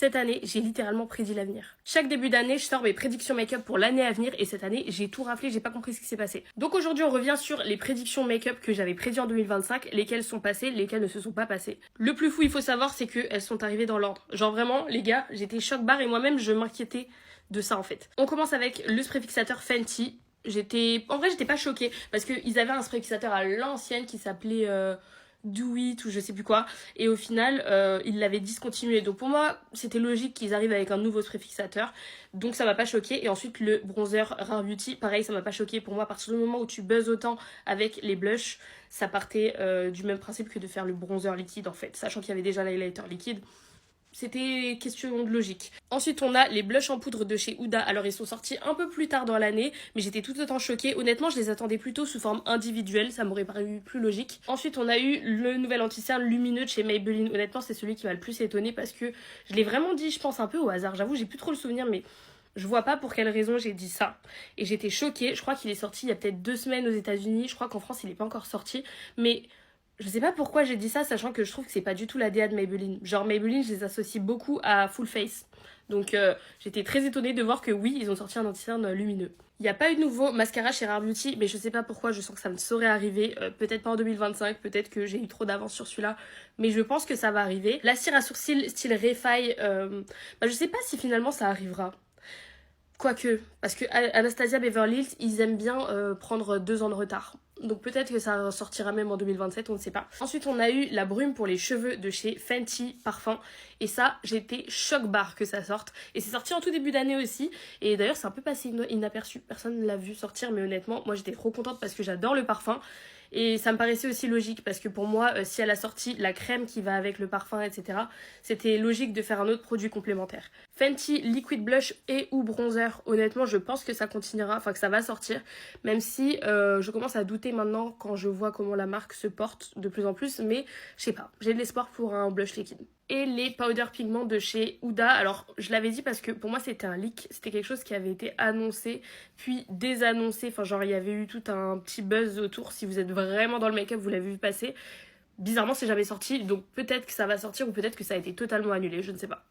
Cette année, j'ai littéralement prédit l'avenir. Chaque début d'année, je sors mes prédictions make-up pour l'année à venir et cette année, j'ai tout raflé, j'ai pas compris ce qui s'est passé. Donc aujourd'hui, on revient sur les prédictions make-up que j'avais prédit en 2025, lesquelles sont passées, lesquelles ne se sont pas passées. Le plus fou, il faut savoir, c'est qu'elles sont arrivées dans l'ordre. Genre vraiment, les gars, j'étais choc barre et moi-même, je m'inquiétais de ça en fait. On commence avec le spray fixateur Fenty. En vrai, j'étais pas choquée parce qu'ils avaient un spray fixateur à l'ancienne qui s'appelait Do It ou je sais plus quoi, et au final ils l'avaient discontinué, donc pour moi c'était logique qu'ils arrivent avec un nouveau spray fixateur, donc ça m'a pas choqué. Et ensuite le bronzer Rare Beauty, pareil, ça m'a pas choqué. Pour moi, à partir du moment où tu buzzes autant avec les blushs, ça partait du même principe que de faire le bronzer liquide en fait, sachant qu'il y avait déjà l'highlighter liquide. C'était question de logique. Ensuite, on a les blushs en poudre de chez Huda. Alors, ils sont sortis un peu plus tard dans l'année, mais j'étais tout autant choquée. Honnêtement, je les attendais plutôt sous forme individuelle. Ça m'aurait paru plus logique. Ensuite, on a eu le nouvel anti-cerne lumineux de chez Maybelline. Honnêtement, c'est celui qui m'a le plus étonnée parce que je l'ai vraiment dit, je pense, un peu au hasard. J'avoue, j'ai plus trop le souvenir, mais je vois pas pour quelle raison j'ai dit ça. Et j'étais choquée. Je crois qu'il est sorti il y a peut-être 2 semaines aux États-Unis. Je crois qu'en France, il est pas encore sorti. Mais je sais pas pourquoi j'ai dit ça, sachant que je trouve que c'est pas du tout la DA de Maybelline. Genre Maybelline, je les associe beaucoup à Full Face. Donc j'étais très étonnée de voir que oui, ils ont sorti un anti-cerne lumineux. Il n'y a pas eu de nouveau mascara chez Rare Beauty, mais je sais pas pourquoi, je sens que ça me saurait arriver. Peut-être pas en 2025, peut-être que j'ai eu trop d'avance sur celui-là, mais je pense que ça va arriver. La cire à sourcils style Refaille, je sais pas si finalement ça arrivera. Quoique, parce que Anastasia Beverly Hills, ils aiment bien prendre 2 ans de retard. Donc peut-être que ça sortira même en 2027, on ne sait pas. Ensuite, on a eu la brume pour les cheveux de chez Fenty Parfum. Et ça, j'étais choc-barre que ça sorte. Et c'est sorti en tout début d'année aussi. Et d'ailleurs, c'est un peu passé inaperçu. Personne ne l'a vu sortir, mais honnêtement, moi j'étais trop contente parce que j'adore le parfum. Et ça me paraissait aussi logique parce que pour moi, si elle a sorti la crème qui va avec le parfum, etc., c'était logique de faire un autre produit complémentaire. Fenty Liquid Blush et ou Bronzer, honnêtement, je pense que ça continuera, enfin que ça va sortir, même si je commence à douter maintenant quand je vois comment la marque se porte de plus en plus, mais je sais pas, j'ai de l'espoir pour un blush liquide. Et les powder pigments de chez Huda, alors je l'avais dit parce que pour moi c'était un leak, c'était quelque chose qui avait été annoncé puis désannoncé, enfin genre il y avait eu tout un petit buzz autour. Si vous êtes vraiment dans le make-up, vous l'avez vu passer. Bizarrement c'est jamais sorti, donc peut-être que ça va sortir ou peut-être que ça a été totalement annulé, je ne sais pas.